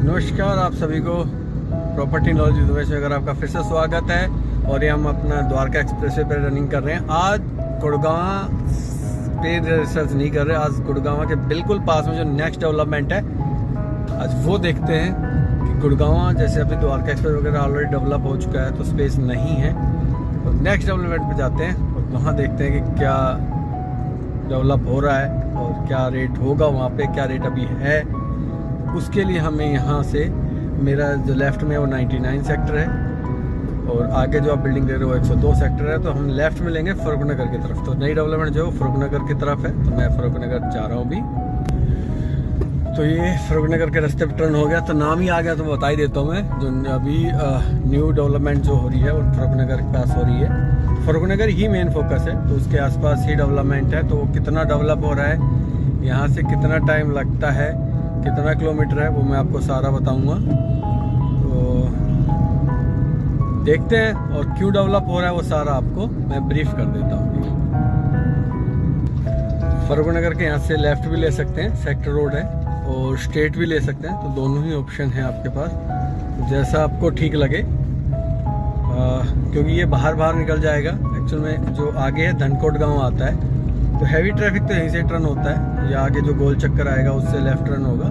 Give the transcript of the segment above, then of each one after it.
नमस्कार आप सभी को प्रॉपर्टी नॉलेज में अगर आपका फिर से स्वागत है। और ये हम अपना द्वारका एक्सप्रेसवे पर रनिंग कर रहे हैं। आज गुड़गांव पे रिसर्च नहीं कर रहे, आज गुड़गांव के बिल्कुल पास में जो नेक्स्ट डेवलपमेंट है आज वो देखते हैं कि गुड़गांव जैसे अभी द्वारका एक्सप्रेस वगैरह ऑलरेडी डेवलप हो चुका है तो स्पेस नहीं है, तो नेक्स्ट डेवलपमेंट पे जाते हैं और वहाँ देखते हैं कि क्या डेवलप हो रहा है और क्या रेट होगा वहाँ पे, क्या रेट अभी है। उसके लिए हमें यहाँ से मेरा जो लेफ़्ट में वो 99 सेक्टर है और आगे जो आप बिल्डिंग देख रहे हो 102 सेक्टर है, तो हम लेफ़्ट में लेंगे फरुखनगर की तरफ। तो नई डेवलपमेंट जो फरुखनगर की तरफ है, तो मैं फरुखनगर जा रहा हूँ अभी। तो ये फरुखनगर के रास्ते पर टर्न हो गया, तो नाम ही आ गया तो बता ही देता हूँ मैं। जो अभी न्यू डेवलपमेंट जो हो रही है वो फरुखनगर के पास हो रही है। फरुखनगर ही मेन फोकस है, तो उसके आसपास ही डेवलपमेंट है। तो वो कितना डेवलप हो रहा है, यहाँ से कितना टाइम लगता है, कितना किलोमीटर है, वो मैं आपको सारा बताऊंगा। तो देखते हैं और क्यों डेवलप हो रहा है वो सारा आपको मैं ब्रीफ कर देता हूँ। फरुखनगर के यहाँ से लेफ़्ट भी ले सकते हैं, सेक्टर रोड है, और स्ट्रेट भी ले सकते हैं, तो दोनों ही ऑप्शन है आपके पास, जैसा आपको ठीक लगे। क्योंकि ये बाहर निकल जाएगा। एक्चुअल में जो आगे है धनकोट गाँव आता है, तो हैवी ट्रैफिक तो यहीं से टर्न होता है, या आगे जो गोल चक्कर आएगा उससे लेफ्ट टर्न होगा।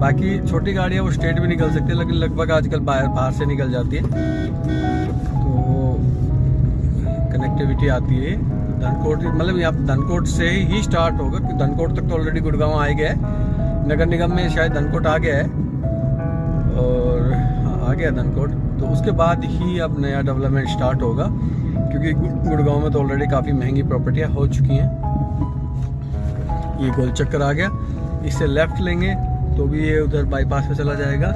बाकी छोटी गाड़ियाँ वो स्ट्रेट भी निकल सकती है, लेकिन लगभग आजकल बाहर से निकल जाती है, तो कनेक्टिविटी आती है। धनकोट मतलब यहाँ धनकोट से ही स्टार्ट होगा, क्योंकि धनकोट तक तो ऑलरेडी गुड़गांव आ गया है। नगर निगम में शायद धनकोट आ गया है और आ गया धनकोट, तो उसके बाद ही अब नया डेवलपमेंट स्टार्ट होगा, क्योंकि गुड़गांव में तो ऑलरेडी काफ़ी महंगी प्रॉपर्टियाँ हो चुकी हैं। ये गोल चक्कर आ गया, इससे लेफ़्ट लेंगे तो भी ये उधर बाईपास पे चला जाएगा।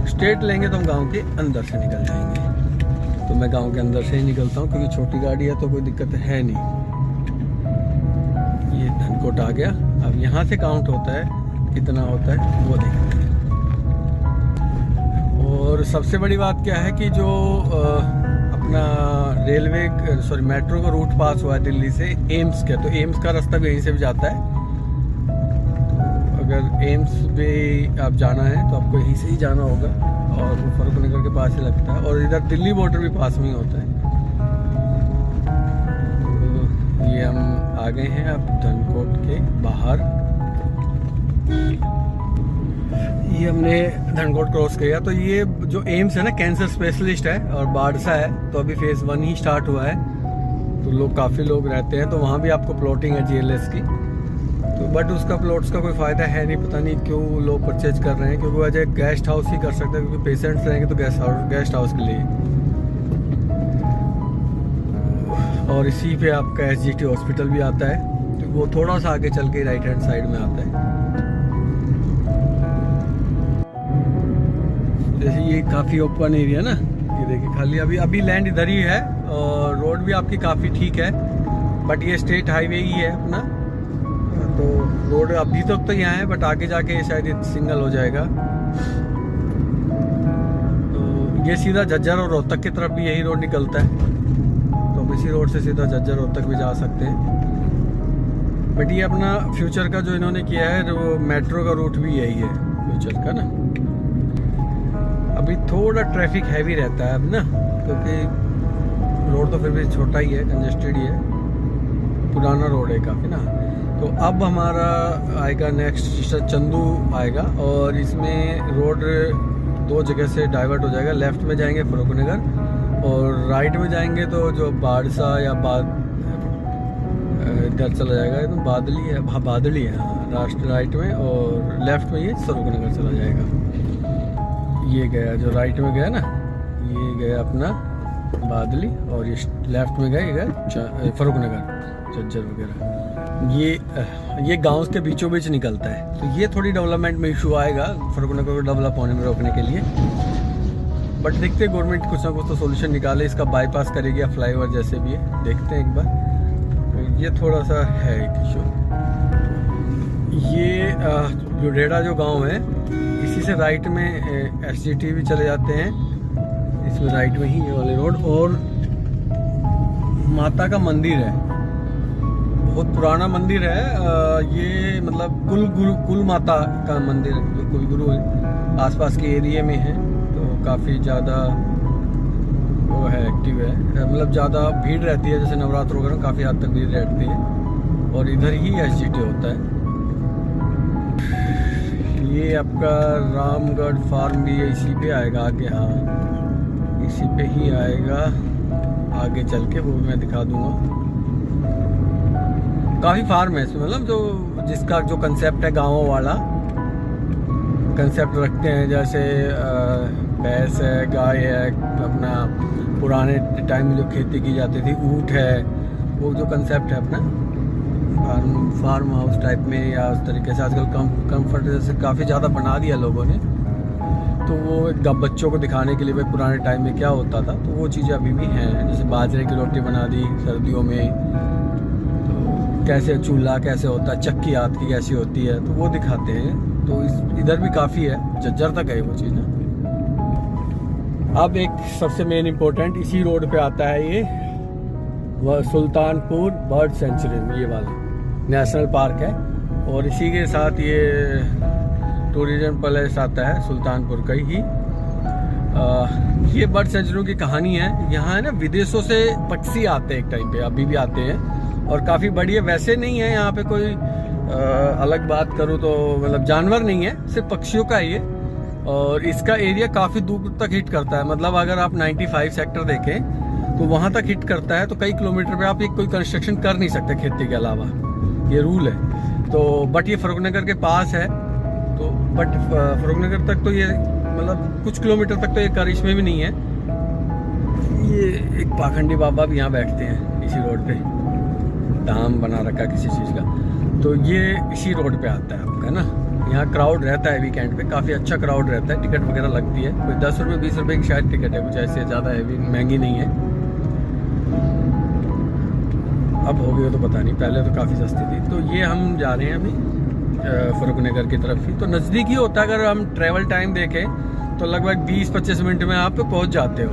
स्ट्रेट लेंगे तो हम गांव के अंदर से निकल जाएंगे। तो मैं गांव के अंदर से ही निकलता हूँ, क्योंकि छोटी गाड़ी है तो कोई दिक्कत है नहीं। ये धनकोट आ गया, अब यहाँ से काउंट होता है कितना होता है वो देखते हैं। और सबसे बड़ी बात क्या है कि जो अपना मेट्रो का रूट पास हुआ है दिल्ली से एम्स के, तो एम्स का रास्ता भी यहीं से भी जाता है। अगर एम्स पे आप जाना है तो आपको यहीं से ही जाना होगा, और वो फरुखनगर के पास ही लगता है, और इधर दिल्ली बॉर्डर भी पास में ही होता है। तो ये हम आ गए हैं अब धनकोट के बाहर। ये हमने धनकोट क्रॉस किया, तो ये जो एम्स है ना कैंसर स्पेशलिस्ट है और बाड़सा है, तो अभी फेज़ 1 ही स्टार्ट हुआ है, तो लोग काफ़ी लोग रहते हैं, तो वहाँ भी आपको प्लॉटिंग है GLS की। तो बट उसका प्लॉट्स का कोई फ़ायदा है नहीं, पता नहीं क्यों लोग परचेज कर रहे हैं, क्योंकि वजह गेस्ट हाउस ही कर सकते हैं, क्योंकि पेशेंट्स रहेंगे तो गेस्ट हाउस के लिए। और इसी पे आपका SGT हॉस्पिटल भी आता है, तो वो थोड़ा सा आगे चल के राइट हैंड साइड में आता है। जैसे ये काफ़ी ओपन एरिया ना, ये देखिए खाली अभी लैंड इधर ही है, और रोड भी आपकी काफ़ी ठीक है, बट ये स्टेट हाईवे ही है अपना, तो रोड अभी तक तो यहाँ है, बट आगे जाके शायद सिंगल हो जाएगा। तो ये सीधा झज्जर और रोहतक की तरफ भी यही रोड निकलता है, तो हम इसी रोड से सीधा झज्जर रोहतक भी जा सकते हैं। बट ये अपना फ्यूचर का जो इन्होंने किया है, वो मेट्रो का रूट भी यही है फ्यूचर का ना। अभी थोड़ा ट्रैफिक हैवी रहता है अब ना, क्योंकि रोड तो फिर भी छोटा ही है, कंजेस्टेड ही है, पुराना रोड है काफ़ी ना। तो अब हमारा आएगा नेक्स्ट चंदू आएगा, और इसमें रोड 2 जगह से डाइवर्ट हो जाएगा। लेफ़्ट में जाएंगे फरुखनगर, और राइट में जाएंगे तो जो बाड़सा या इधर चला जाएगा, तो बादली है राष्ट्र राइट में, और लेफ़्ट में ये फरुखनगर चला जाएगा। ये गया जो राइट में गया ना, ये गया अपना बादली, और ये लेफ़्ट में गया फरुखनगर झज्जर वगैरह। ये गांव के बीचों बीच निकलता है, तो ये थोड़ी डेवलपमेंट में इशू आएगा फरुखनगर को डेवलप होने में रोकने के लिए। बट देखते हैं गवर्नमेंट कुछ ना कुछ तो सोल्यूशन निकाले, इसका बाईपास करेगी या फ्लाईओवर जैसे भी है, देखते हैं एक बार। तो ये थोड़ा सा है एक इशू। ये जो रेड़ा जो गांव है, इसी से राइट में SGT भी चले जाते हैं, इसमें राइट में ही ये वाले रोड, और माता का मंदिर है, बहुत पुराना मंदिर है। ये मतलब कुल माता का मंदिर है, कुलगुरु आसपास के एरिया में हैं, तो काफ़ी ज़्यादा वो है, एक्टिव है, मतलब ज़्यादा भीड़ रहती है। जैसे नवरात्र वगैरह काफ़ी हद तक भीड़ रहती है, और इधर ही SGT होता है। ये आपका रामगढ़ फार्म भी इसी पे आएगा आगे, हाँ इसी पे ही आएगा आगे चल के, वो भी मैं दिखा दूंगा। काफ़ी फार्म है इसमें, मतलब जो जिसका जो कंसेप्ट है गाँव वाला कंसेप्ट रखते हैं, जैसे भैंस है, गाय है, अपना पुराने टाइम में जो खेती की जाती थी, ऊँट है, वो जो कंसेप्ट है अपना फार्म हाउस टाइप में, या उस तरीके से आजकल कंफर्ट जैसे काफ़ी ज़्यादा बना दिया लोगों ने। तो वो बच्चों को दिखाने के लिए भाई पुराने टाइम में क्या होता था, तो वो चीज़ें अभी भी हैं। जैसे बाजरे की रोटी बना दी सर्दियों में, तो कैसे चूल्हा कैसे होता है, चक्की हाथ की कैसी होती है, तो वो दिखाते हैं। तो इधर भी काफ़ी है, झज्जर तक है वो चीज़ ना। अब एक सबसे मेन इम्पोर्टेंट इसी रोड पे आता है, ये वह सुल्तानपुर बर्ड सेंचुरी, ये वाला नेशनल पार्क है, और इसी के साथ ये टूरिज्म पैलेस आता है सुल्तानपुर का ही। ये बर्ड सेंचुरी की कहानी है। यहाँ है ना, विदेशों से पक्षी आते हैं एक टाइम पे, अभी भी आते हैं, और काफ़ी बड़ी है। वैसे नहीं है यहाँ पे कोई अलग बात करूँ तो, मतलब जानवर नहीं है, सिर्फ पक्षियों का ही है। और इसका एरिया काफ़ी दूर तक हिट करता है, मतलब अगर आप 95 सेक्टर देखें तो वहाँ तक हिट करता है। तो कई किलोमीटर पे आप एक कोई कंस्ट्रक्शन कर नहीं सकते खेती के अलावा, ये रूल है। तो बट ये फरुखनगर के पास है, तो बट फरुखनगर तक तो ये मतलब कुछ किलोमीटर तक तो ये कर इसमें भी नहीं है। ये एक पाखंडी बाबा भी यहाँ बैठते हैं इसी रोड पे, धाम बना रखा किसी चीज़ का, तो ये इसी रोड पे आता है आपका ना। यहाँ क्राउड रहता है वीकेंड पे, काफ़ी अच्छा क्राउड रहता है, टिकट वगैरह लगती है, कोई 10 रुपये 20 रुपये की शायद टिकट है, कुछ ऐसे ज़्यादा हैवी महंगी नहीं है। अब हो गई हो तो पता नहीं, पहले तो काफ़ी सस्ती थी। तो ये हम जा रहे हैं अभी फरुखनगर की तरफ ही, तो नज़दीक ही होता है। अगर हम ट्रैवल टाइम देखें तो लगभग 20-25 मिनट में आप पहुँच जाते हो।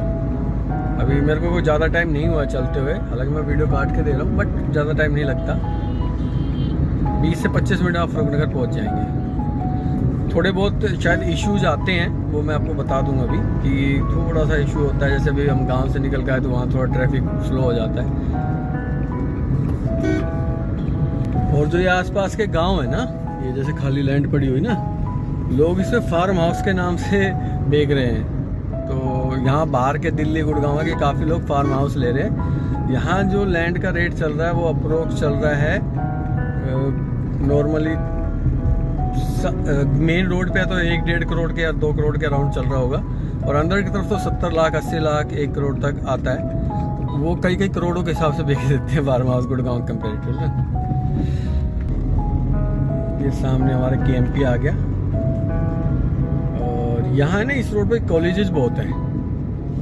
अभी मेरे को कोई ज़्यादा टाइम नहीं हुआ चलते हुए, हालांकि मैं वीडियो काट के दे रहा हूँ, बट ज़्यादा टाइम नहीं लगता, 20 से 25 मिनट आप फरुखनगर पहुँच जाएंगे। थोड़े बहुत शायद इश्यूज आते हैं, वो मैं आपको बता दूंगा अभी, कि थोड़ा सा इशू होता है। जैसे अभी हम गांव से निकल के आए तो वहाँ थोड़ा ट्रैफिक स्लो हो जाता है। और जो ये आसपास के गांव है ना, ये जैसे खाली लैंड पड़ी हुई ना, लोग इसे फार्म हाउस के नाम से बेच रहे हैं। तो यहाँ बाहर के दिल्ली गुड़गांव के काफ़ी लोग फार्म हाउस ले रहे हैं। यहाँ जो लैंड का रेट चल रहा है वो अप्रोक्स चल रहा है नॉर्मली मेन रोड पे तो 1-1.5 करोड़ के या 2 करोड़ के अराउंड चल रहा होगा, और अंदर की तरफ तो 70 लाख 80 लाख 1 करोड़ तक आता है। वो कई करोड़ों के हिसाब से बेच देते हैं फार्म हाउस गुड़गांव कंपेरेटिव ना। ये सामने हमारे KMP आ गया, और यहाँ ना इस रोड पे कॉलेजेस बहुत हैं,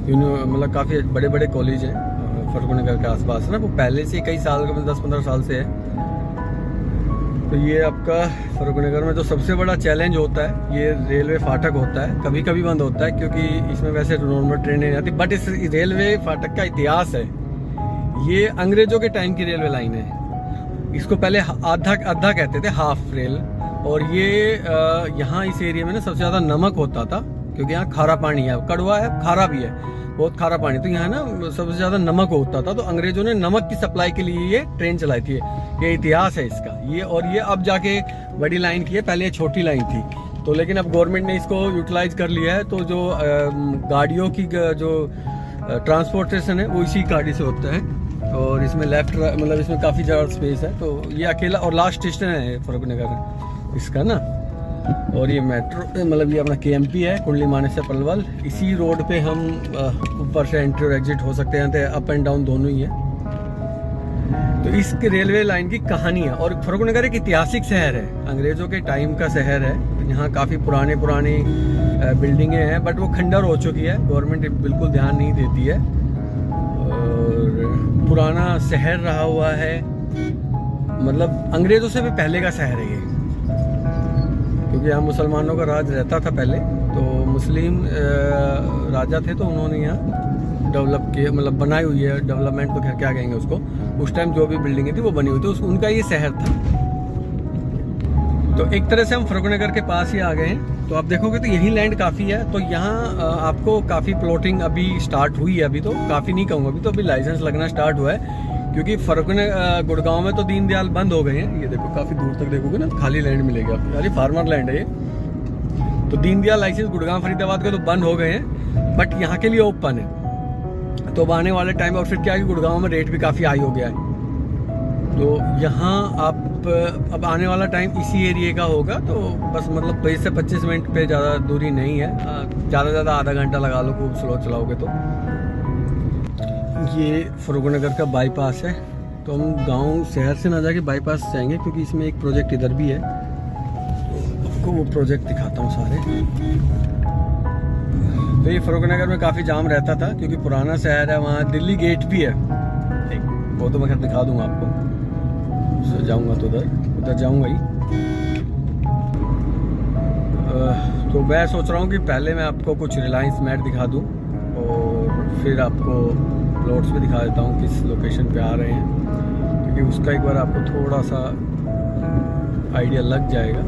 मतलब काफ़ी बड़े बड़े कॉलेज हैं फरुखनगर के आसपास ना। वो पहले से कई साल का, 10-15 साल से है। तो ये आपका फरुखनगर में जो सबसे बड़ा चैलेंज होता है, ये रेलवे फाटक होता है। कभी कभी बंद होता है क्योंकि इसमें वैसे नॉर्मल ट्रेन नहीं आती, बट इस रेलवे फाटक का इतिहास है। ये अंग्रेजों के टाइम की रेलवे लाइन है। इसको पहले आधा कहते थे, हाफ रेल। और ये यहाँ इस एरिया में ना सबसे ज़्यादा नमक होता था, क्योंकि यहाँ खारा पानी है, कड़वा है, खारा भी है, बहुत खारा पानी। तो यहाँ ना सबसे ज़्यादा नमक होता था, तो अंग्रेजों ने नमक की सप्लाई के लिए ये ट्रेन चलाई थी। ये इतिहास है इसका ये। और ये अब जाके बड़ी लाइन की है, पहले ये छोटी लाइन थी। तो लेकिन अब गवर्नमेंट ने इसको यूटिलाइज कर लिया है। तो जो गाड़ियों की जो ट्रांसपोर्टेशन है वो इसी गाड़ी से होता है, और इसमें लेफ्ट मतलब इसमें काफ़ी ज़्यादा स्पेस है। तो ये अकेला और लास्ट स्टेशन है फरुखनगर इसका ना। और ये मेट्रो मतलब ये अपना KMP है, कुंडली मानेसर पलवल। इसी रोड पे हम ऊपर से एंट्री और एग्जिट हो सकते हैं, तो अप एंड डाउन दोनों ही है। तो इस रेलवे लाइन की कहानी है। और फरुखनगर एक ऐतिहासिक शहर है, अंग्रेजों के टाइम का शहर है। यहाँ काफ़ी पुरानी बिल्डिंगें हैं, बट वो खंडर हो चुकी है, गवर्नमेंट बिल्कुल ध्यान नहीं देती है। और पुराना शहर रहा हुआ है, मतलब अंग्रेजों से भी पहले का शहर है ये, क्योंकि यहाँ मुसलमानों का राज रहता था पहले। तो मुस्लिम राजा थे, तो उन्होंने यहाँ डेवलप किया, मतलब बनाई हुई है। डेवलपमेंट तो क्या कहेंगे उसको, उस टाइम जो भी बिल्डिंगें थी वो बनी हुई थी, उनका ये शहर था। तो एक तरह से हम फरुखनगर के पास ही आ गए हैं। तो आप देखोगे तो यही लैंड काफ़ी है। तो यहाँ आपको काफ़ी प्लॉटिंग अभी स्टार्ट हुई है, अभी तो काफ़ी नहीं कहूँगा, अभी तो अभी लाइसेंस लगना स्टार्ट हुआ है, क्योंकि गुड़गांव में तो दीनदयाल बंद हो गए हैं। ये देखो काफ़ी दूर तक देखोगे ना खाली लैंड मिलेगा आपको, यानी फार्मर लैंड है ये। तो दीनदयाल लाइसेंस गुड़गांव फरीदाबाद के तो बंद हो गए हैं, बट यहाँ के लिए ओपन है। तो अब आने वाले टाइम, और फिर क्या है कि गुड़गांव में रेट भी काफ़ी हाई हो गया है। तो यहाँ आप अब आने वाला टाइम इसी एरिया का होगा, तो बस मतलब 20 से 25 मिनट पे ज़्यादा दूरी नहीं है, ज़्यादा से ज़्यादा आधा घंटा लगा लो खूब स्लो चलाओगे तो। ये फरुखनगर का बाईपास है, तो हम गांव शहर से ना जाके बाईपास जाएंगे, क्योंकि इसमें एक प्रोजेक्ट इधर भी है, तो आपको वो प्रोजेक्ट दिखाता हूँ सारे। तो ये फरुखनगर में काफ़ी जाम रहता था, क्योंकि पुराना शहर है, वहाँ दिल्ली गेट भी है, वो तो मैं खैर दिखा दूँगा आपको, जाऊंगा तो उधर जाऊंगा ही। तो मैं सोच रहा हूँ कि पहले मैं आपको कुछ रिलायंस मैट दिखा दूँ, और फिर आपको प्लॉट्स भी दिखा देता हूँ किस लोकेशन पे आ रहे हैं, क्योंकि उसका एक बार आपको थोड़ा सा आइडिया लग जाएगा।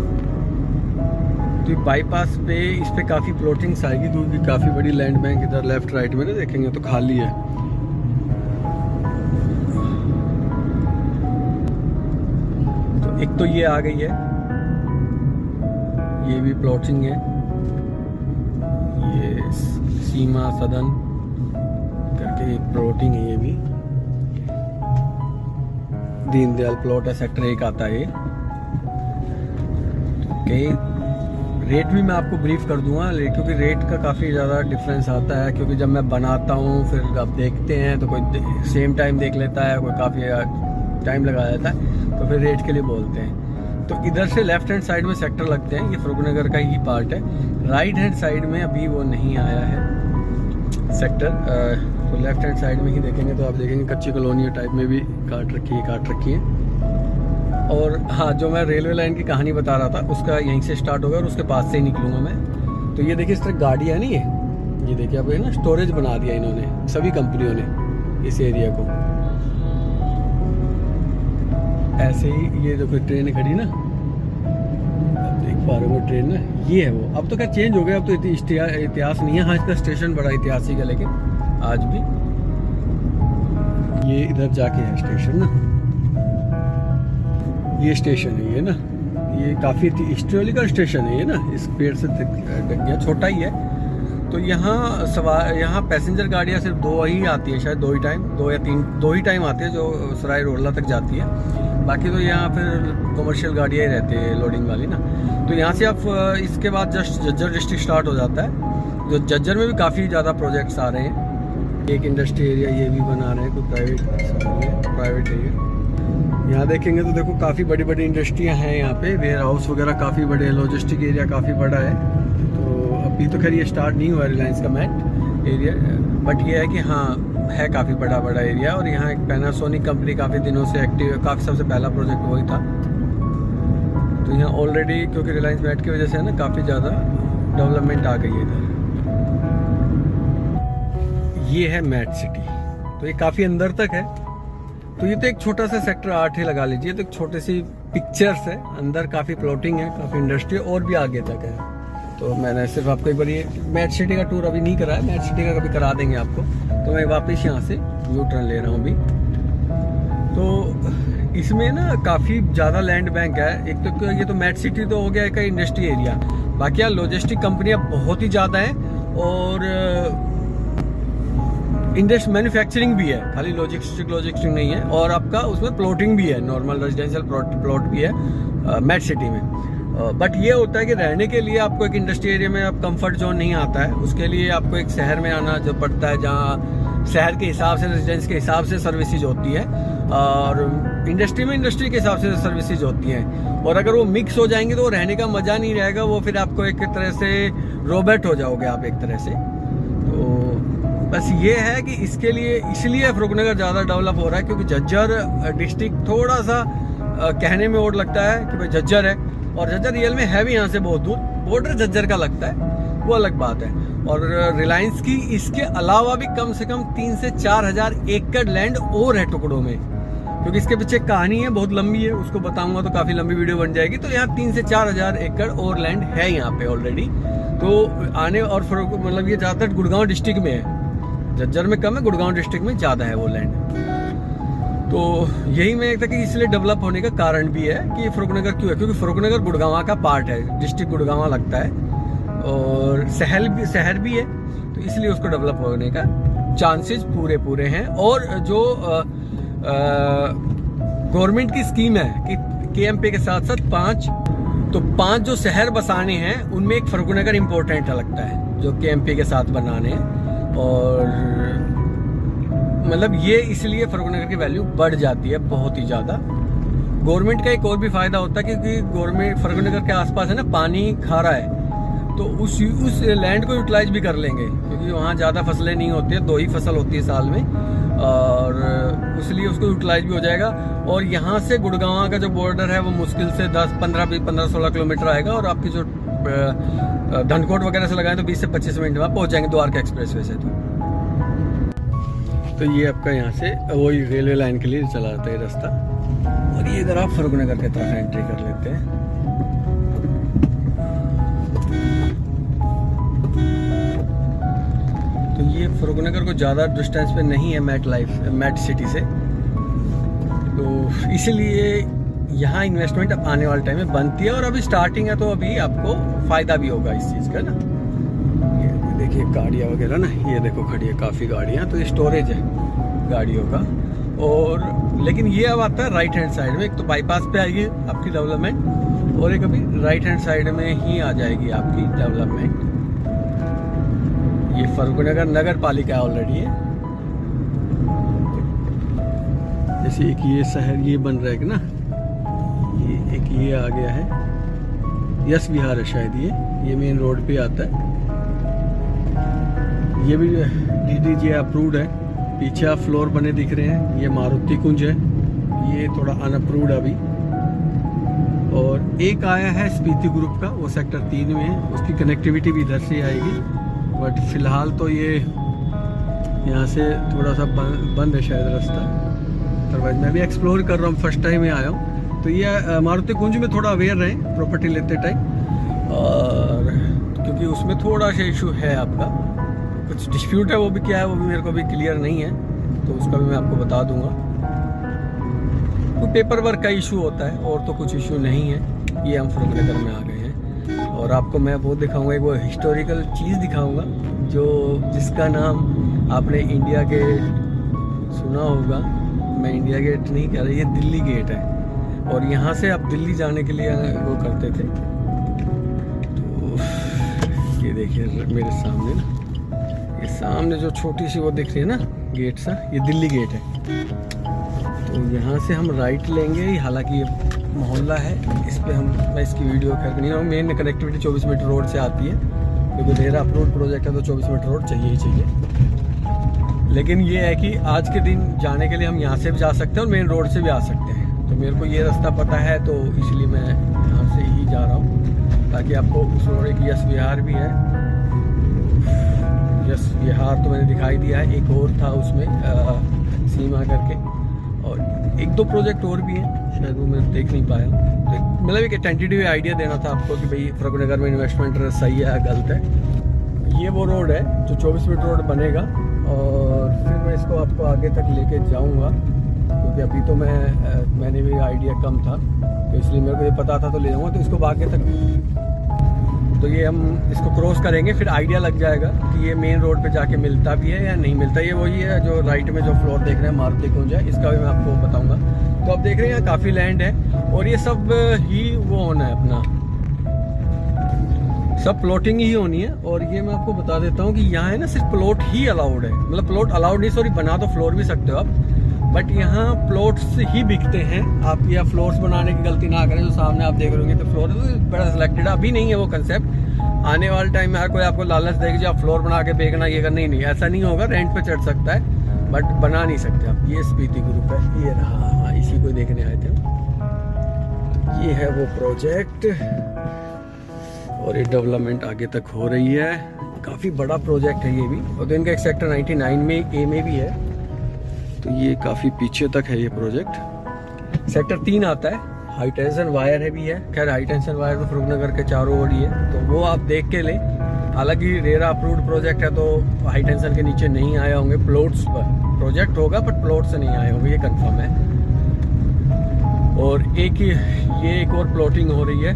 तो बाईपास पे इस पे काफ़ी प्लॉटिंग्स आएगी, क्योंकि काफ़ी बड़ी लैंड बैंक इधर लेफ्ट राइट में ना देखेंगे तो खाली है। एक तो ये आ गई है, ये भी प्लॉटिंग है, ये सीमा सदन करके एक प्लॉटिंग है, ये भी दीनदयाल प्लॉट है, सेक्टर 1 आता है ये। ओके, रेट भी मैं आपको ब्रीफ कर दूंगा, क्योंकि रेट का काफ़ी ज़्यादा डिफरेंस आता है, क्योंकि जब मैं बनाता हूँ फिर आप देखते हैं तो कोई सेम टाइम देख लेता है, कोई काफ़ी टाइम लगा देता है, तो फिर रेट के लिए बोलते हैं। तो इधर से लेफ्ट हैंड साइड में सेक्टर लगते हैं, ये फरुखनगर का ही पार्ट है। राइट हैंड साइड में अभी वो नहीं आया है सेक्टर, तो लेफ्ट हैंड साइड में ही देखेंगे तो आप देखेंगे कच्ची कॉलोनी टाइप में भी काट रखी है। और हाँ, जो मैं रेलवे लाइन की कहानी बता रहा था उसका यहीं से स्टार्ट होगा और उसके पास से ही निकलूँगा मैं। तो ये देखिए इस तरह गाड़ी है ना, ये देखिए आप ना स्टोरेज बना दिया इन्होंने, सभी कंपनियों ने इस एरिया को। ऐसे ही ये जो कोई ट्रेन खड़ी ना, आप देख पा रहे हो ट्रेन ना, ये है वो। अब तो क्या चेंज हो गया, अब तो इतिहास नहीं है। हाँ, इसका स्टेशन बड़ा ऐतिहासिक है, लेकिन आज भी ये इधर जाके है स्टेशन ना, ये स्टेशन है ये ना, ये काफ़ी हिस्टोरिकल स्टेशन है ये ना, इस पेड़ से ढक गया, छोटा ही है। तो यहाँ पैसेंजर गाड़ियाँ सिर्फ 2 ही आती है, शायद 2 ही टाइम, 2 या 3, 2 ही टाइम आती है जो सराय रोडला तक जाती है। बाकी तो यहाँ फिर कमर्शियल गाड़ियाँ ही रहती है लोडिंग वाली ना। तो यहाँ से आप इसके बाद जस्ट झज्जर डिस्ट्रिक्ट स्टार्ट हो जाता है, जो झज्जर में भी काफ़ी ज़्यादा प्रोजेक्ट्स आ रहे हैं। एक इंडस्ट्री एरिया ये भी बना रहे हैं, कोई प्राइवेट एरिया। यहाँ देखेंगे तो देखो काफ़ी बड़ी बड़ी इंडस्ट्रियाँ हैं यहाँ पे, वेयर हाउस वगैरह काफ़ी बड़े, लॉजिस्टिक एरिया काफ़ी बड़ा है। तो अभी तो खैर ये स्टार्ट नहीं हुआ रिलायंस का मैट एरिया, बट ये है कि हाँ है काफ़ी बड़ा एरिया। और यहाँ एक पैनासोनिक कंपनी काफ़ी दिनों से एक्टिव है, काफ़ी सबसे पहला प्रोजेक्ट वही था। तो यहाँ ऑलरेडी क्योंकि रिलायंस मैट की वजह से है ना, काफ़ी ज़्यादा डेवलपमेंट आ गई है इधर। ये है मैट सिटी, तो ये काफ़ी अंदर तक है। तो ये तो एक छोटा सा सेक्टर 8 ही लगा लीजिए, तो एक छोटी सी पिक्चर्स है, अंदर काफ़ी प्लॉटिंग है, काफ़ी इंडस्ट्री और भी आगे तक है। तो मैंने सिर्फ आपको एक बार ये मैट सिटी का टूर अभी नहीं कराया, मैट सिटी का कभी करा देंगे आपको। तो मैं वापस यहाँ से यू टर्न ले रहा हूँ अभी। तो इसमें ना काफ़ी ज़्यादा लैंड बैंक है। एक तो ये तो मैट सिटी तो हो गया एक इंडस्ट्री एरिया, बाकी यहाँ लॉजिस्टिक कंपनियाँ बहुत ही ज़्यादा हैं और मैन्युफैक्चरिंग भी है, खाली लॉजिस्टिक नहीं है। और आपका उसमें प्लॉटिंग भी है, नॉर्मल रेजिडेंशियल प्लॉट भी है मैट सिटी में। बट ये होता है कि रहने के लिए आपको एक इंडस्ट्री एरिया में आप कंफर्ट जोन नहीं आता है, उसके लिए आपको एक शहर में आना जो पड़ता है, जहाँ शहर के हिसाब से, रेजिडेंस के हिसाब से सर्विसेज होती है और इंडस्ट्री में इंडस्ट्री के हिसाब से सर्विसेज होती हैं। और अगर वो मिक्स हो जाएंगे तो वो रहने का मज़ा नहीं रहेगा, वो फिर आपको एक तरह से रोबोट हो जाओगे आप एक तरह से। तो बस ये है कि इसके लिए इसलिए फरुखनगर ज़्यादा डेवलप हो रहा है, क्योंकि झज्जर डिस्ट्रिक्ट थोड़ा सा कहने में और लगता है कि भाई झज्जर है, और झज्जर रियल में है भी यहाँ से बहुत दूर, बॉर्डर झज्जर का लगता है, वो अलग बात है। और रिलायंस की इसके अलावा भी कम से कम 3 से 4 हज़ार एकड़ लैंड और है टुकड़ों में, क्योंकि इसके पीछे एक कहानी है, बहुत लंबी है, उसको बताऊंगा तो काफ़ी लंबी वीडियो बन जाएगी। तो यहाँ 3 से 4 हज़ार एकड़ और लैंड है यहाँ पे ऑलरेडी। तो आने और मतलब ये ज़्यादातर गुड़गांव डिस्ट्रिक्ट में है, झज्जर में कम है, गुड़गांव डिस्ट्रिक्ट में ज़्यादा है वो लैंड। तो यही मैं एक था कि इसलिए डेवलप होने का कारण भी है कि फरुखनगर क्यों है, क्योंकि फरुखनगर गुड़गांव का पार्ट है, डिस्ट्रिक्ट गुड़गांव लगता है और शहर भी है, तो इसलिए उसको डेवलप होने का चांसेस पूरे हैं। और जो गवर्नमेंट की स्कीम है कि KMP के साथ साथ 5 जो शहर बसाने हैं उनमें एक फरुखनगर इम्पोर्टेंट लगता है, जो KMP के साथ बनाने हैं। और मतलब ये इसलिए फरुखनगर की वैल्यू बढ़ जाती है बहुत ही ज़्यादा। गवर्नमेंट का एक और भी फ़ायदा होता है क्योंकि गवर्नमेंट फरुखनगर के आसपास है ना, पानी खारा है, तो उस लैंड को यूटिलाइज भी कर लेंगे, क्योंकि वहाँ ज़्यादा फसलें नहीं होती है, 2 ही फसल होती है साल में, और इसलिए उसको यूटिलाइज भी हो जाएगा। और यहाँ से गुड़गांव का जो बॉर्डर है वो मुश्किल से 15-16 किलोमीटर आएगा, और आपकी जो धनकोट वगैरह से लगाएं तो 20 से 25 मिनट में आप पहुँच जाएंगे द्वारका एक्सप्रेसवे से। तो ये आपका यहाँ से वही रेलवे लाइन के लिए चला जाता है रास्ता, और ये इधर आप फरुखनगर की तरफ एंट्री कर लेते हैं। तो ये फरुखनगर को ज़्यादा डिस्टेंस पे नहीं है मैट सिटी से, तो इसीलिए यहाँ इन्वेस्टमेंट अब आने वाले टाइम में बनती है। और अभी स्टार्टिंग है, तो अभी आपको फ़ायदा भी होगा इस चीज़ का ना। ये देखिए गाड़ियाँ वगैरह ना, ये देखो खड़ी है काफ़ी गाड़ियाँ, तो ये स्टोरेज है गाड़ियों का। और लेकिन ये अब आता है राइट हैंड साइड में, एक तो बाईपास पे आएगी आपकी डेवलपमेंट, और एक अभी राइट हैंड साइड में ही आ जाएगी आपकी डेवलपमेंट। ये फरुखनगर नगर पालिका ऑलरेडी है। जैसे एक ये शहर ये बन रहा है ना, ये एक ये आ गया है, यश विहार है शायद, ये मेन रोड पे आता है। ये भी DDG अप्रूव्ड है। पीछे आप फ्लोर बने दिख रहे हैं, ये मारुति कुंज है, ये थोड़ा अनअप्रूव्ड अभी। और एक आया है स्पीति ग्रुप का, वो सेक्टर 3 में है, उसकी कनेक्टिविटी भी इधर से आएगी। बट फिलहाल तो ये यहाँ से थोड़ा सा बंद है शायद रास्ता, अदरवाइज मैं भी एक्सप्लोर कर रहा हूँ, फर्स्ट टाइम आया हूँ। तो ये मारुति कुंज में थोड़ा अवेयर रहें प्रॉपर्टी लेते टाइम, और क्योंकि उसमें थोड़ा सा इशू है, आपका कुछ डिस्प्यूट है, वो भी क्या है वो भी मेरे को भी क्लियर नहीं है, तो उसका भी मैं आपको बता दूंगा। तो पेपर वर्क का इशू होता है, और तो कुछ इशू नहीं है। ये हम फरुखनगर में आ गए हैं, और आपको मैं वो दिखाऊंगा, एक वो हिस्टोरिकल चीज़ दिखाऊंगा जिसका नाम आपने इंडिया गेट सुना होगा। मैं इंडिया गेट नहीं कह रहा, ये दिल्ली गेट है, और यहाँ से आप दिल्ली जाने के लिए वो करते थे। तो ये देखिए मेरे सामने ना, ये सामने जो छोटी सी वो दिख रही है ना गेट सा, ये दिल्ली गेट है। तो यहाँ से हम राइट लेंगे, हालांकि ये मोहल्ला है, इस पे मैं इसकी वीडियो खैर नहीं हूँ। मेन कनेक्टिविटी 24 मीटर रोड से आती है, क्योंकि मेरा अप्रूव्ड प्रोजेक्ट है, तो 24 मीटर रोड चाहिए ही चाहिए। लेकिन ये है कि आज के दिन जाने के लिए हम यहाँ से भी जा सकते हैं और मेन रोड से भी आ सकते हैं। तो मेरे को ये रास्ता पता है, तो इसलिए मैं यहाँ से ही जा रहा हूँ, ताकि आपको उस रोड एक यश विहार भी है, यश विहार तो मैंने दिखाई दिया है, एक और था उसमें सीमा करके, और 1-2 प्रोजेक्ट और भी हैं, शायद वो मैं देख नहीं पाया। तो मतलब एक टेंटेटिव आइडिया देना था आपको कि भाई फरुखनगर में इन्वेस्टमेंट सही है या गलत है। ये वो रोड है जो 24 फीट रोड बनेगा, और फिर मैं इसको आपको आगे तक लेके जाऊंगा, क्योंकि अभी तो मैंने भी आइडिया कम था, तो इसलिए मेरे को ये पता था तो ले जाऊँगा। तो इसको आगे तक, तो ये हम इसको क्रॉस करेंगे, फिर आइडिया लग जाएगा कि ये मेन रोड पे जाके मिलता भी है या नहीं मिलता। ये वही है जो राइट में जो फ्लोर देख रहे हैं मारुति कुंज है, इसका भी मैं आपको बताऊंगा। तो आप देख रहे हैं यहाँ काफ़ी लैंड है, और ये सब ही वो होना है अपना, सब प्लॉटिंग ही होनी है। और ये मैं आपको बता देता हूँ कि यहाँ है ना सिर्फ प्लॉट ही अलाउड है, मतलब प्लॉट अलाउड नहीं, सॉरी, बना तो फ्लोर भी सकते हो आप, बट यहाँ प्लॉट्स ही बिकते हैं। आप या फ्लोर्स बनाने की गलती ना करें, जो सामने आप देख रहे होंगे, तो फ्लोर तो बड़ा सिलेक्टेड है, अभी नहीं है वो कंसेप्ट। आने वाले टाइम में हर कोई आपको लालच देगा जो आप फ्लोर बना के बेचना, ये करना ही नहीं, ऐसा नहीं होगा। रेंट पे चढ़ सकता है, बट बना नहीं सकते आप। ये स्पीति ग्रुप है, ये रहा, हाँ, इसी को देखने आए थे। ये है वो प्रोजेक्ट, और ये डेवलपमेंट आगे तक हो रही है, काफ़ी बड़ा प्रोजेक्ट है ये भी। और तो इनका एक सेक्टर 99 में ए में भी है, तो ये काफ़ी पीछे तक है ये प्रोजेक्ट। सेक्टर 3 आता है। हाई टेंशन वायर है भी है, खैर हाई टेंशन वायर तो फरूखनगर के चारों ओर ही है, तो वो आप देख के लें। हालांकि रेरा अप्रूव्ड प्रोजेक्ट है तो हाई टेंशन के नीचे नहीं आए होंगे, प्लॉट्स पर प्रोजेक्ट होगा बट प्लॉट से नहीं आए होंगे, ये कंफर्म है। और ये एक और प्लॉटिंग हो रही है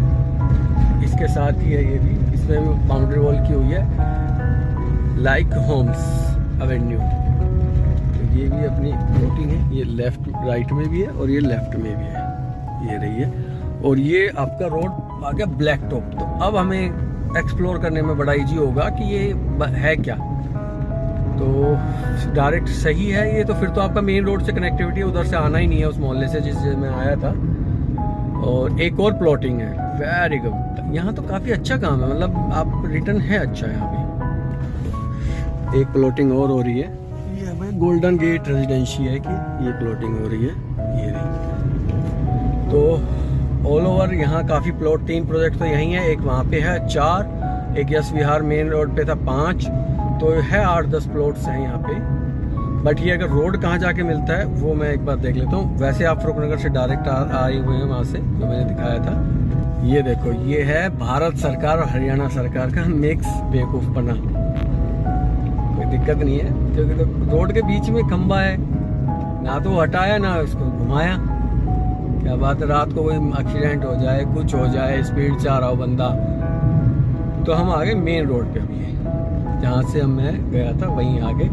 इसके साथ ही है, ये भी इसमें भी बाउंड्री वॉल की हुई है, लाइक होम्स एवेन्यू। तो ये भी अपनी प्लॉटिंग है, ये लेफ्ट राइट में भी है और ये लेफ्ट में भी है, ये रही है। और ये आपका रोड आ गया ब्लैक टॉप। तो अब हमें एक्सप्लोर करने में बड़ा इजी होगा कि ये है क्या। तो डायरेक्ट सही है ये, तो फिर तो आपका मेन रोड से कनेक्टिविटी उधर से आना ही नहीं है, उस मोहल्ले से जिससे मैं आया था। और एक और प्लॉटिंग है, वेरी गुड। यहाँ तो काफ़ी अच्छा काम है, मतलब आप रिटर्न है अच्छा यहाँ पे। एक प्लॉटिंग और हो रही है, ये हमें गोल्डन गेट रेजिडेंसी है कि ये प्लॉटिंग हो रही है, ये रही। तो ऑल ओवर यहाँ काफ़ी प्लॉट, 3 प्रोजेक्ट तो यहीं है, एक वहाँ पे है 4, एक यश विहार मेन रोड पे था 5, तो है 8-10 प्लॉट्स हैं यहाँ पे। बट ये अगर रोड कहाँ जाके मिलता है वो मैं एक बार देख लेता हूँ। वैसे आप फरूखनगर से डायरेक्ट आए हुए हैं वहाँ से, जो मैंने दिखाया था। ये देखो, ये है भारत सरकार और हरियाणा सरकार का मिक्स बेवकूफ़पना। कोई दिक्कत नहीं है क्योंकि तो रोड के बीच में खंबा है, ना तो हटाया ना उसको घुमाया। क्या बात है, रात को कोई एक्सीडेंट हो जाए, कुछ हो जाए, स्पीड से आ रहा हो बंदा। तो हम आ गए मेन रोड पे, अभी जहाँ से मैं गया था वहीं आगे,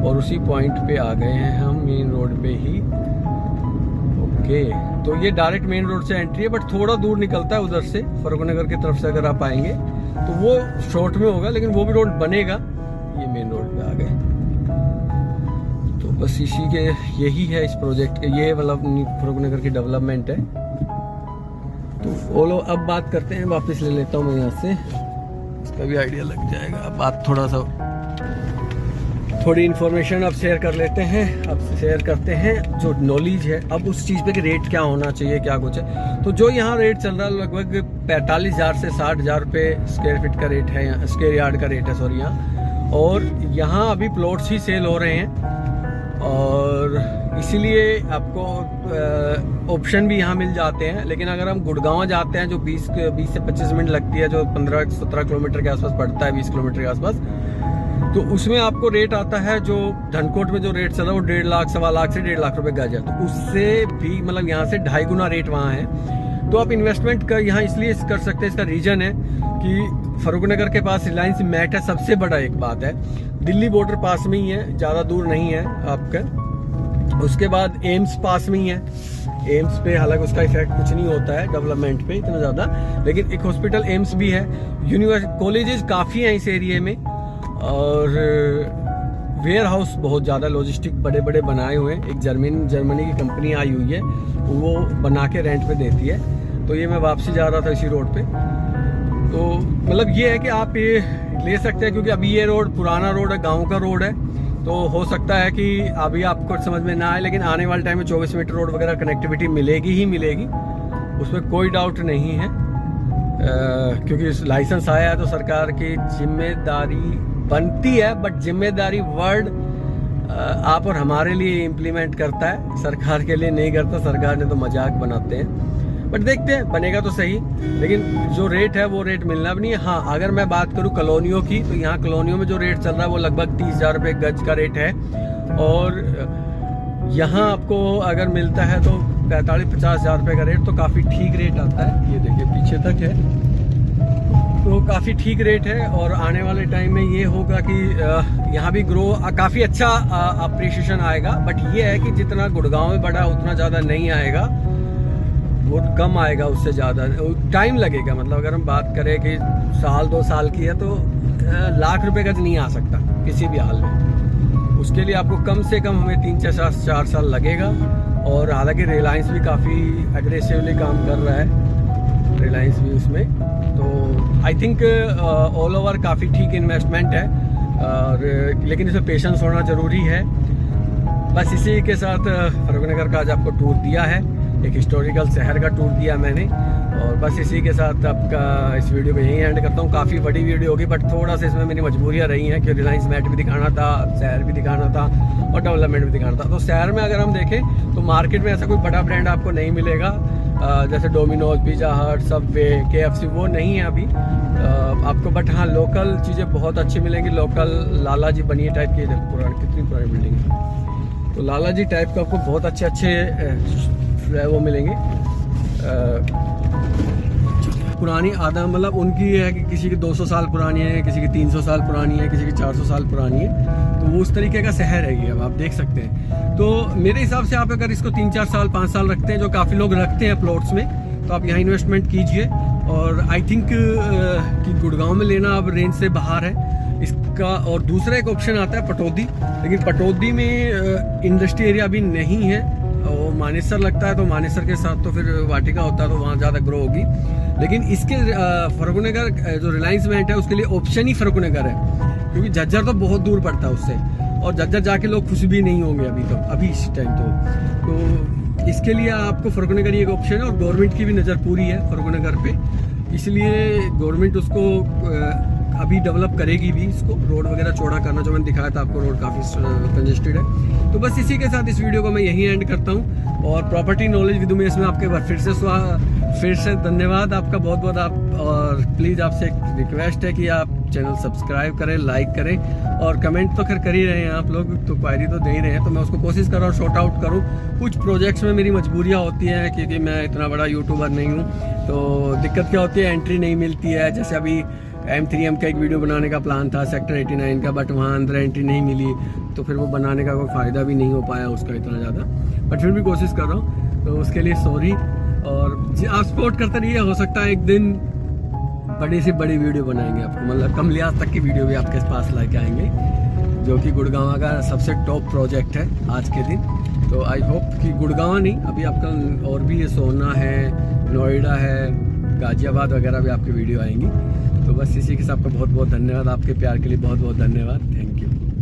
और उसी पॉइंट पे आ गए हैं हम मेन रोड पे ही। ओके, तो ये डायरेक्ट मेन रोड से एंट्री है, बट थोड़ा दूर निकलता है उधर से, फरूखनगर की तरफ से अगर आप आएंगे तो वो शॉर्ट में होगा, लेकिन वो भी रोड बनेगा। ये मेन रोड पे आ गए, तो बस इसी के यही है इस प्रोजेक्ट के, ये मतलब फरूखनगर की डेवलपमेंट है। तो बोलो, अब बात करते हैं, वापस ले लेता हूँ मैं यहाँ से, इसका भी आइडिया लग जाएगा। बात थोड़ी इन्फॉर्मेशन अब शेयर कर लेते हैं, अब शेयर करते हैं जो नॉलेज है अब उस चीज़ पे कि रेट क्या होना चाहिए, क्या कुछ है। तो जो यहाँ रेट चल रहा है लगभग 45,000 से 60,000 रुपये स्क्वायर फीट का रेट है, स्क्वायर यार्ड का रेट है सॉरी यहाँ। और यहाँ अभी प्लॉट्स ही सेल हो रहे हैं, और इसीलिए आपको ऑप्शन भी यहाँ मिल जाते हैं। लेकिन अगर हम गुड़गांव जाते हैं, जो 20 से 25 मिनट लगती है, जो 15-17 किलोमीटर के आसपास पड़ता है, 20 किलोमीटर के आसपास, तो उसमें आपको रेट आता है, जो धनकोट में जो रेट चल रहा है वो 1.5 लाख, 1.25 लाख से 1.5 लाख रुपए गज है। तो उससे भी मतलब यहाँ से 2.5 गुना रेट वहाँ है। तो आप इन्वेस्टमेंट का यहाँ इसलिए कर सकते हैं, इसका रीजन है कि फरूखनगर के पास रिलायंस मैट है, सबसे बड़ा एक बात है। दिल्ली बॉर्डर पास में ही है, ज़्यादा दूर नहीं है आपका। उसके बाद एम्स पास में ही है, एम्स पे हालांकि उसका इफेक्ट कुछ नहीं होता है डेवलपमेंट पे इतना ज़्यादा, लेकिन एक हॉस्पिटल एम्स भी है। यूनिवर्सिटी कॉलेजेस काफ़ी हैं इस एरिए में, और वेयर हाउस बहुत ज़्यादा लॉजिस्टिक बड़े बड़े बनाए हुए हैं। एक जर्मनी की कंपनी आई हुई है, वो बना के रेंट पे देती है। तो ये मैं वापसी जा रहा था इसी रोड पे, तो मतलब ये है कि आप ये ले सकते हैं, क्योंकि अभी ये रोड पुराना रोड है, गांव का रोड है। तो हो सकता है कि अभी आपको समझ में ना आए, लेकिन आने वाले टाइम में 24 मीटर रोड वगैरह कनेक्टिविटी मिलेगी ही मिलेगी, उसमें कोई डाउट नहीं है। क्योंकि लाइसेंस आया है तो सरकार की जिम्मेदारी बनती है, बट जिम्मेदारी वर्ड आप और हमारे लिए इम्प्लीमेंट करता है, सरकार के लिए नहीं करता। सरकार ने तो मजाक बनाते हैं, बट देखते हैं, बनेगा तो सही। लेकिन जो रेट है वो रेट मिलना भी नहीं है। हाँ, अगर मैं बात करूँ कॉलोनियों की, तो यहाँ कॉलोनियों में जो रेट चल रहा है वो लगभग 30,000 रुपये गज का रेट है, और यहाँ आपको अगर मिलता है तो 45-50 हज़ार रुपये का रेट, तो काफ़ी ठीक रेट आता है। ये देखिए पीछे तक है, तो काफ़ी ठीक रेट है। और आने वाले टाइम में ये होगा कि यहाँ भी ग्रो काफ़ी अच्छा अप्रिशिएशन आएगा। बट ये है कि जितना गुड़गांव में बढ़ा उतना ज़्यादा नहीं आएगा, वो कम आएगा, उससे ज़्यादा टाइम लगेगा। मतलब अगर हम बात करें कि 1-2 साल की है, तो लाख रुपए गज नहीं आ सकता किसी भी हाल में। उसके लिए आपको कम से कम हमें 3-4 साल लगेगा। और हालांकि रिलायंस भी काफ़ी एग्रेसिवली काम कर रहा है, रिलायंस भी उसमें। तो आई थिंक ऑल ओवर काफ़ी ठीक इन्वेस्टमेंट है, और लेकिन इसमें पेशेंस होना ज़रूरी है। बस इसी के साथ फरूखनगर का आज आपको टूर दिया है, एक हिस्टोरिकल शहर का टूर दिया मैंने। और बस इसी के साथ आपका इस वीडियो को यहीं एंड करता हूँ। काफ़ी बड़ी वीडियो होगी, बट थोड़ा सा इसमें मेरी मजबूरियाँ रही हैं कि रिलायंस मेट भी दिखाना था, शहर भी दिखाना था और डेवलपमेंट भी दिखाना था। तो शहर में अगर हम देखें तो मार्केट में ऐसा कोई बड़ा ब्रांड आपको नहीं मिलेगा, जैसे डोमिनोज, पिज़्ज़ा हट, सबवे, KFC वो नहीं है अभी आपको। बट हाँ, लोकल चीज़ें बहुत अच्छी मिलेंगी। लोकल लाला जी बनिए टाइप की कितनी पुरानी बिल्डिंग है, तो लाला जी टाइप का आपको बहुत अच्छे वो मिलेंगे। पुरानी आदम मतलब उनकी है कि किसी की 200 साल पुरानी है, किसी की 300 साल पुरानी है, किसी की 400 साल पुरानी है। तो वो उस तरीके का शहर है ये, अब आप देख सकते हैं। तो मेरे हिसाब से आप अगर इसको 3-4 साल 5 साल रखते हैं, जो काफ़ी लोग रखते हैं प्लॉट्स में, तो आप यहाँ इन्वेस्टमेंट कीजिए। और आई थिंक कि गुड़गांव में लेना अब रेंज से बाहर है इसका। और दूसरा एक ऑप्शन आता है पटौदी, लेकिन पटौदी में इंडस्ट्री एरिया अभी नहीं है। और मानेसर लगता है, तो मानेसर के साथ तो फिर वाटिका होता है, तो वहाँ ज़्यादा ग्रो होगी। लेकिन इसके फर्रुखनगर जो रिलायंस मेट है उसके लिए ऑप्शन ही फर्रुखनगर है, क्योंकि झज्जर तो बहुत दूर पड़ता है उससे, और झज्जर जाके लोग खुश भी नहीं होंगे अभी इस टाइम। तो इसके लिए आपको फर्रुखनगर ही एक ऑप्शन है। और गवर्नमेंट की भी नज़र पूरी है फर्रुखनगर पे, इसलिए गवर्नमेंट उसको अभी डेवलप करेगी भी, इसको रोड वगैरह चौड़ा करना, जो मैंने दिखाया था आपको, रोड काफ़ी कंजेस्टेड है। तो बस इसी के साथ इस वीडियो को मैं यहीं एंड करता हूँ। और प्रॉपर्टी नॉलेज विद उमेश में आपके बार फिर से धन्यवाद आपका बहुत बहुत। आप और प्लीज़ आपसे एक रिक्वेस्ट है कि आप चैनल सब्सक्राइब करें, लाइक करें, और कमेंट तो खैर कर ही रहे हैं आप लोग, तो क्वायरी तो दे ही रहे हैं। तो मैं उसको कोशिश कर रहा हूँ शॉर्ट आउट करूँ। कुछ प्रोजेक्ट्स में मेरी मजबूरियाँ होती हैं, क्योंकि मैं इतना बड़ा यूट्यूबर नहीं हूँ। तो दिक्कत क्या होती है, एंट्री नहीं मिलती है। जैसे अभी M3M का एक वीडियो बनाने का प्लान था सेक्टर 89 का, बट वहाँ अंदर एंट्री नहीं मिली, तो फिर वो बनाने का कोई फ़ायदा भी नहीं हो पाया उसका इतना ज़्यादा। बट फिर भी कोशिश कर रहा हूँ, तो उसके लिए सॉरी। और आप सपोर्ट करते रहिए, हो सकता है एक दिन बड़ी से बड़ी वीडियो बनाएंगे आपको, मतलब कम लिहाज तक की वीडियो भी आपके पास लेके आएंगे, जो कि गुड़गांव का सबसे टॉप प्रोजेक्ट है आज के दिन। तो आई होप कि गुड़गांव नहीं, अभी आपका और भी ये सोना है, नोएडा है, गाजियाबाद वगैरह भी आपकी वीडियो आएंगी। तो बस इसी के साथ आपका बहुत बहुत धन्यवाद, आपके प्यार के लिए बहुत बहुत धन्यवाद। Thank you.